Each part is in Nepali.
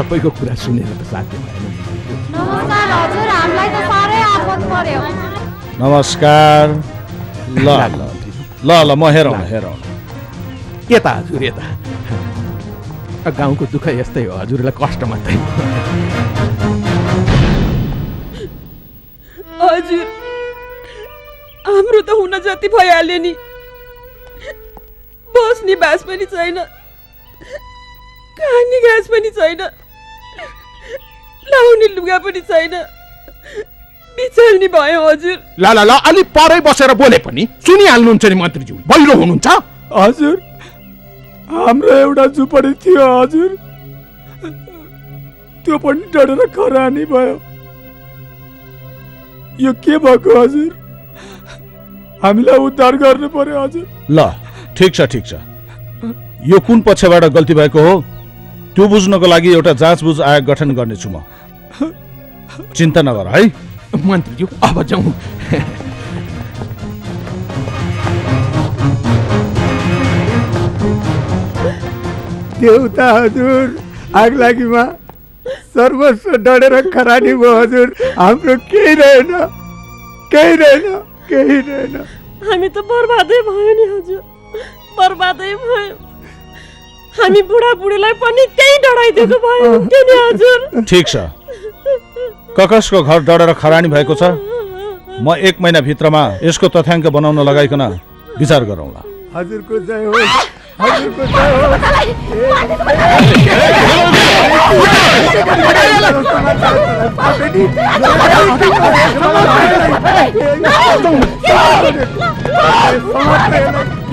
सबैको कुरा सुनेर त साध्य भएन। नमस्कार हजुर, हामीलाई त साह्रै आपद पर्यो। नमस्कार। ल ल ल ल म हेरौँ यता हजुर यता। गाउँको दुःख यस्तै हो, हजुरलाई कष्ट मात्रै। हजुर हाम्रो त हुन जति भइहाल्यो नि। बस्ने बास पनि छैन, खाने घाँस पनि छैन, लाउने लुगा पनि छैन, बिचाल्ने भयो हजुर। ल ल ल अलि परै बसेर बोले पनि सुनिहाल्नुहुन्छ नि मन्त्रीज्यू, बलिरो हुनुहुन्छ। हजुर हाम्रो एउटा झुपडी थियो हजुर, त्यो पनि डढेर खरानी भयो। यो के भएको हजुर? हामीलाई उद्धार गर्नु पर्यो हजुर। ल ठिक छ। यो कुन पक्षबाट गल्ती भएको हो त्यो बुझ्नको लागि एउटा जाँचबुझ आयोग गठन गर्नेछु म। चिन्ता नगर है मन्त्रीज्यू, अब जाउँ। देउता हजुर, आग लागिमा सर्वस्व डढेर खरानी भयो हजुर। हाम्रो केही रहेन। हामी त बर्बादै भयो नि हजुर, बर्बादै भयो। हामी बुढाबुढीलाई पनि त्यही डढाइदिएको भयो हुन्थ्यो नि हजुर। ठिक छ, ककसको घर डढेर खरानी भएको छ। म 1 महिना भित्रमा यसको तथ्याङ्क बनाउन लगाइकन विचार गरौँला। हजुरको जय होस्, हजुरको जय होस्।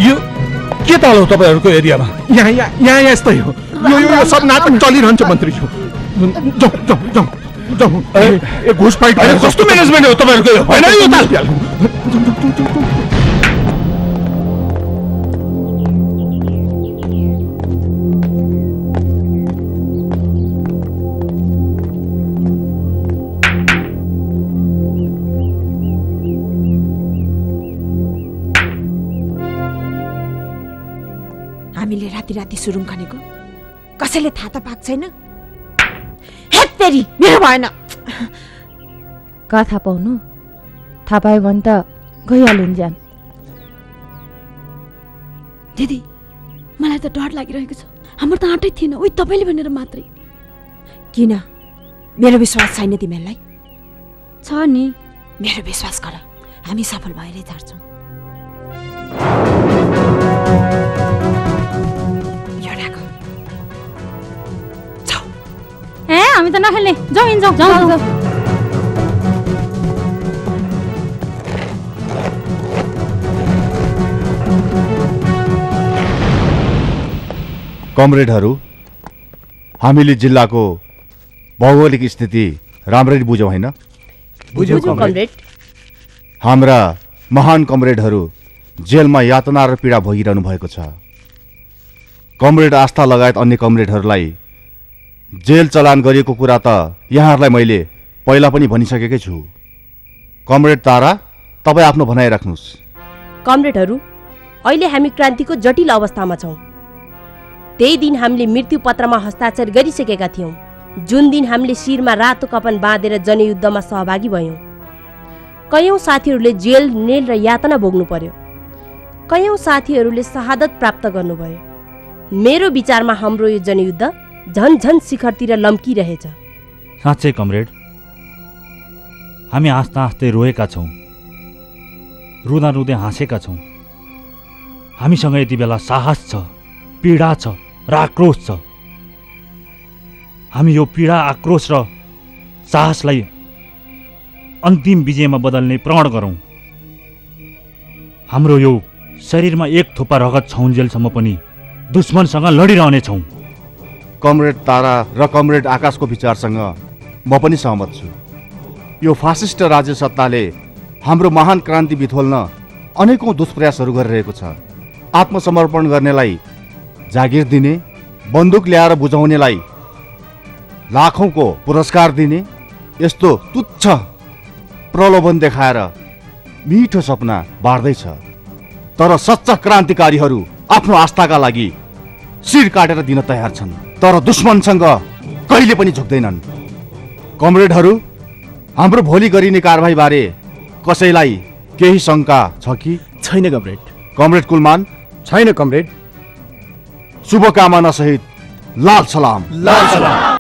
यो के ताल हो तपाईँहरूको एरियामा? यहाँ यस्तै हो। यो सब नाटक चलिरहन्छ मन्त्रीज्यू। जाउँ। ए घुसपैठ कस्तो म्यानेजमेन्ट हो तपाईँहरूको यो? होइन यो ताल। हामीले राति सुरुङ खनेको कसैले थाहा त पाएको छैन। हेत्तेरी मेरो भएन। कहाँ थाहा पाउनु? थाहा पायो भने त गइहाल्यो नि जान। दिदी मलाई त डर लागिरहेको छ। हाम्रो त आँटै थिएन, उही तपाईँले भनेर मात्रै। किन? मेरो विश्वास छैन तिमीहरूलाई? छ नि, मेरो विश्वास गर, हामी सफल भएरै छाड्छौँ। हामी त नखेल्ने, जाउँ। कमरेडहरू, हामीले जिल्लाको भौगोलिक स्थिति राम्ररी बुझौँ होइन? बुझ्यौ कमरेड। हाम्रा महान कमरेडहरू जेलमा यातना र पीडा भोगिरहनु भएको छ। कमरेड आस्था लगायत अन्य कमरेडहरूलाई जेल चलान गरिएको कुरा त यहाँहरूलाई मैले पहिला पनि भनिसकेकै छु। कमरेड तारा, तपाईँ आफ्नो भनाइ राख्नुहोस्। कमरेडहरू, अहिले हामी क्रान्तिको जटिल अवस्थामा छौँ। त्यही दिन हामीले मृत्यु पत्रमा हस्ताक्षर गरिसकेका थियौँ, जुन दिन हामीले शिरमा रातो कपन बाँधेर जनयुद्धमा सहभागी भयौँ। कयौँ साथीहरूले जेल, नेल र यातना भोग्नु पर्यो। कयौँ साथीहरूले शहादत प्राप्त गर्नुभयो। मेरो विचारमा हाम्रो यो जनयुद्ध झन शिखरतिर लम्किरहेछ। साँच्चै कमरेड, हामी हाँस्दै रोएका छौँ, रुँदै हाँसेका छौँ। हामीसँग यति बेला साहस छ, पीडा छ र आक्रोश छ। हामी यो पीडा, आक्रोश र साहसलाई अन्तिम विजयमा बदल्ने प्रण गरौँ। हाम्रो यो शरीरमा एक थोपा रगत छौन्जेलसम्म पनि दुश्मनसँग लडिरहनेछौँ। कमरेड तारा र कमरेड आकाशको विचारसँग म पनि सहमत छु। यो फासिस्ट राज्य सत्ताले हाम्रो महान क्रान्ति बिथोल्न अनेकौं दुष्प्रयासहरू गरिरहेको छ। आत्मसमर्पण गर्नेलाई जागिर दिने, बन्दुक ल्याएर बुझाउनेलाई लाखौंको पुरस्कार दिने, यस्तो तुच्छ प्रलोभन देखाएर मिठो सपना बाँड्दैछ। तर सच्चा क्रान्तिकारीहरू आफ्नो आस्थाका लागि शिर काटेर दिन तयार छन्। तर दुश्मनसँग कहिले पनि झुक्दैनन्। कमरेडहरू, हाम्रो भोलि गरिने कारबाहीबारे कसैलाई केही शङ्का छ कि? छैन कमरेड। कमरेड कुलमान? छैन कमरेड। शुभकामना सहित लाल सलाम। लाल सलाम।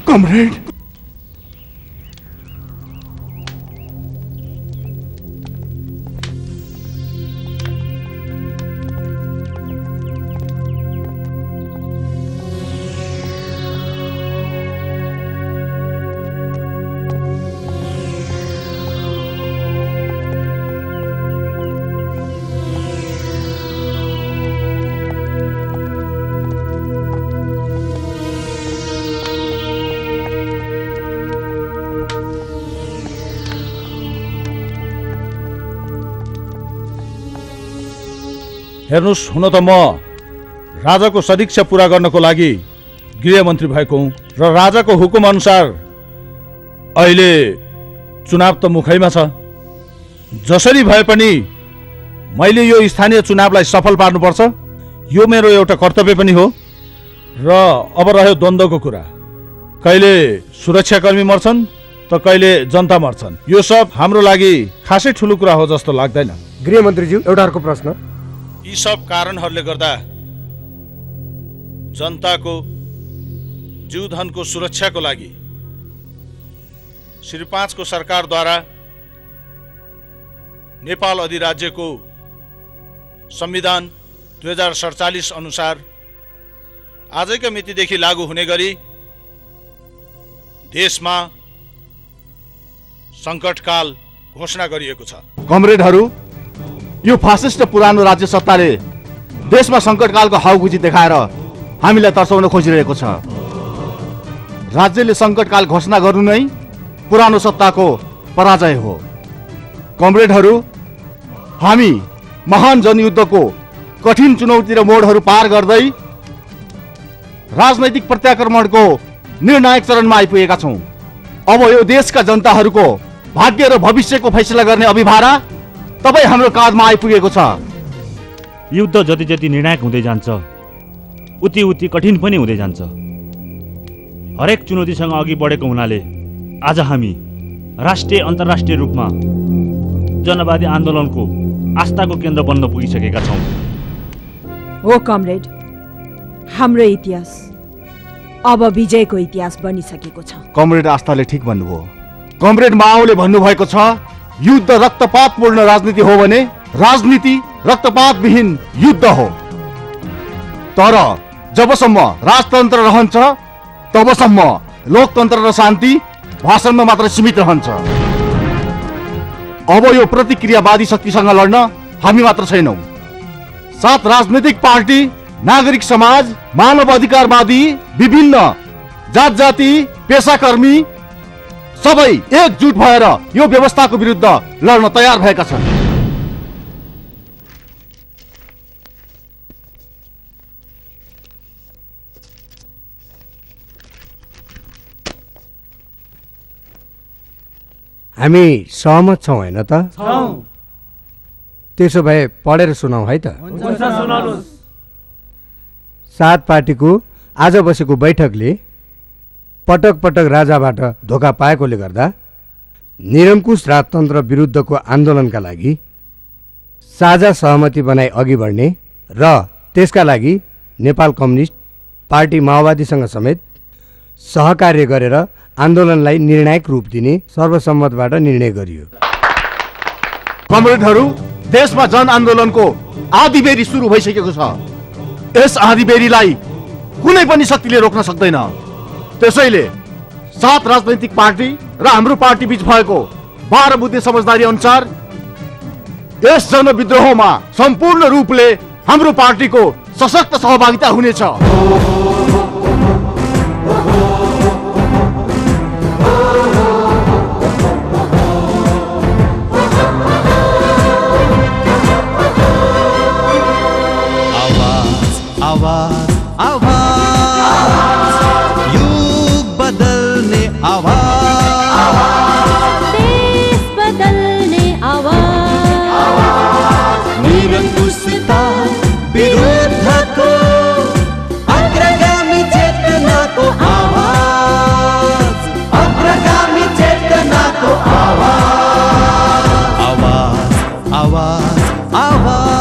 कमरेड हेर्नुस्, हुन त म राजाको सदिच्छा पूरा गर्नको लागि गृहमन्त्री भएको हुँ र राजाको हुकुम अनुसार अहिले चुनाव त मुखैमा छ। जसरी भए पनि मैले यो स्थानीय चुनावलाई सफल पार्नुपर्छ, यो मेरो एउटा कर्तव्य पनि हो। र अब रह्यो द्वन्द्वको कुरा, कहिले सुरक्षाकर्मी मर्छन् त कहिले जनता मर्छन्। यो सब हाम्रो लागि खासै ठुलो कुरा हो जस्तो लाग्दैन। गृहमन्त्रीज्यू, एउटा अर्को प्रश्न। यी सब कारणहरूले गर्दा जनताको जीवधनको सुरक्षाको लागि श्री 5 को सरकारद्वारा नेपाल अधिराज्यको संविधान 2047 अनुसार आजैका मितिदेखि लागू हुने गरी देशमा संकटकाल घोषणा गरिएको छ। कमरेडहरू, यो फासिस्ट पुरानो राज्य सत्ताले देशमा संकटकालको हाउगुजी देखाएर हामीलाई तर्साउन खोजिरहेको छ। राज्यले संकटकाल घोषणा गर्नु नै पुरानो सत्ताको पराजय हो। कमरेडहरू, हामी महान जनयुद्धको कठिन चुनौती र मोडहरू पार गर्दै राजनैतिक प्रत्याक्रमणको निर्णायक चरणमा आइपुगेका छौँ। अब यो देशका जनताहरूको भाग्य र भविष्यको फैसला गर्ने अभिभारा तपाईँ हाम्रो काँधमा आइपुगेको छ। युद्ध जति जति निर्णायक हुँदै जान्छ उति उति कठिन पनि हुँदै जान्छ। हरेक चुनौतीसँग अघि बढेको हुनाले आज हामी राष्ट्रिय अन्तर्राष्ट्रिय रूपमा जनवादी आन्दोलनको आस्थाको केन्द्र बन्न पुगिसकेका छौँ। हो कमरेड, हाम्रो इतिहास अब विजयको इतिहास बनिसकेको छ। कमरेड आस्थाले ठिक भन्नुभयो। कमरेड माओले भन्नुभएको छ, युद्ध रक्तपातपूर्ण राजनीति हो भने राजनीति रक्तपातविहीन युद्ध हो। तर जबसम्म राजतन्त्र रहन्छ तबसम्म लोकतन्त्र र शान्ति भाषणमा मात्र सीमित रहन्छ। अब यो प्रतिक्रियावादी शक्तिसँग लड्न हामी मात्र छैनौं। 7 राजनीतिक पार्टी, नागरिक समाज, मानव अधिकारवादी, विभिन्न जात जाति, पेशाकर्मी सबै एकजुट भएर यो व्यवस्थाको विरुद्ध लड्न तयार भएका छन्। हामी सहमत छौँ हैन त? त्यसो भए पढेर सुनाऊ है त। 7 पार्टीको आज बसेको बैठकले पटक पटक राजाबाट धोका पाएकोले गर्दा निरङ्कुश राजतन्त्र विरुद्धको आन्दोलनका लागि साझा सहमति बनाई अघि बढ्ने र त्यसका लागि नेपाल कम्युनिस्ट पार्टी माओवादीसँग समेत सहकार्य गरेर आन्दोलनलाई निर्णायक रूप दिने सर्वसम्मतबाट निर्णय गरियो। कमरेडहरू, देशमा जनआन्दोलनको आँधीबेरी सुरु भइसकेको छ। यस आँधीबेरीलाई कुनै पनि शक्तिले रोक्न सक्दैन। त्यसैले 7 राजनैतिक पार्टी र हाम्रो पार्टी बीच भएको 12 बुद्धे समझदारी अनुसार यस जनविद्रोहमा सम्पूर्ण रूपले हाम्रो पार्टीको सशक्त सहभागिता हुनेछ। आवाज आवाज युग बदलने आवाज, देश बदलने आवाज, निरंकुशता विरुद्धको अग्रगामी चेतनाको आवाज, अग्रगामी चेतनाको आवाज, आवाज आवाज आवाज।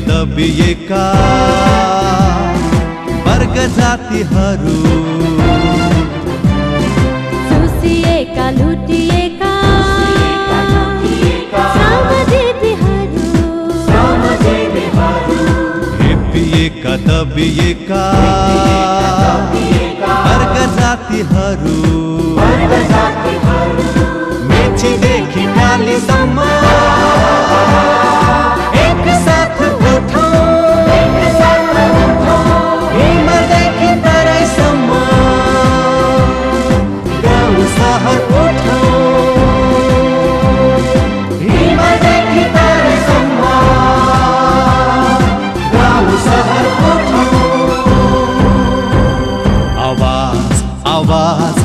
दबिएका वर्ग जातिहरू, चुसिएका लुटिएका श्रमजीवीहरू, हेपिएका दबिएका वर्ग जातिहरू, मेचीदेखि कालीसम्म आवाज आवाज।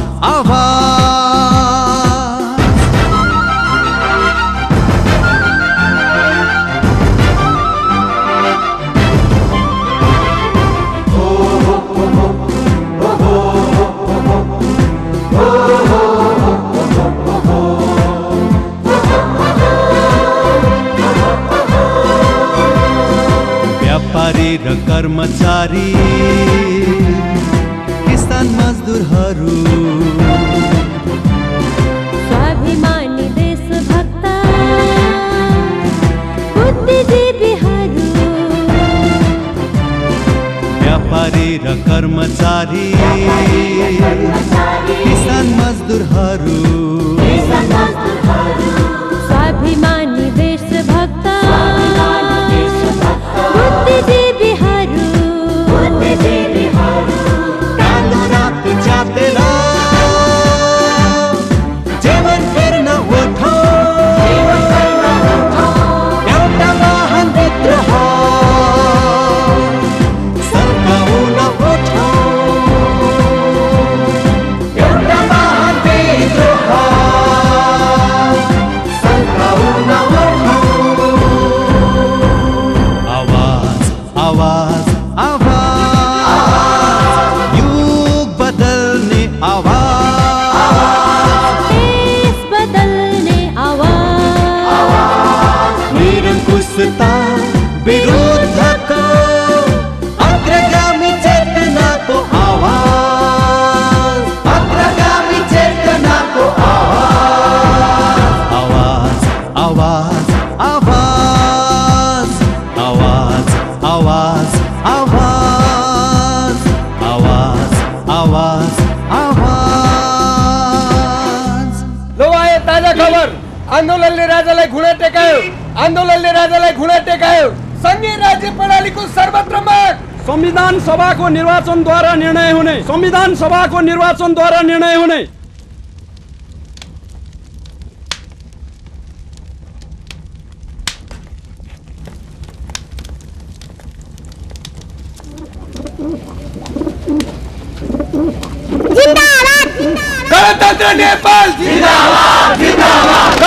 व्यापारी र कर्मचारी, किसान मजदुरहरू, स्वाभिमानी देशभक्त बुद्धिजीवीहरू, व्यापारी र कर्मचारी, किसान मजदुरहरू, स्वाभिमानी देशभक्त आन्दोलनले राजालाई घुँडा टेकायो। संघीय राज्य प्रणालीको सर्वत्र माग। संविधान सभाको निर्वाचनद्वारा निर्णय हुने। संविधान सभाको निर्वाचनद्वारा निर्णय हुने। गणतन्त्र नेपाल जिन्दाबाद जिन्दाबाद।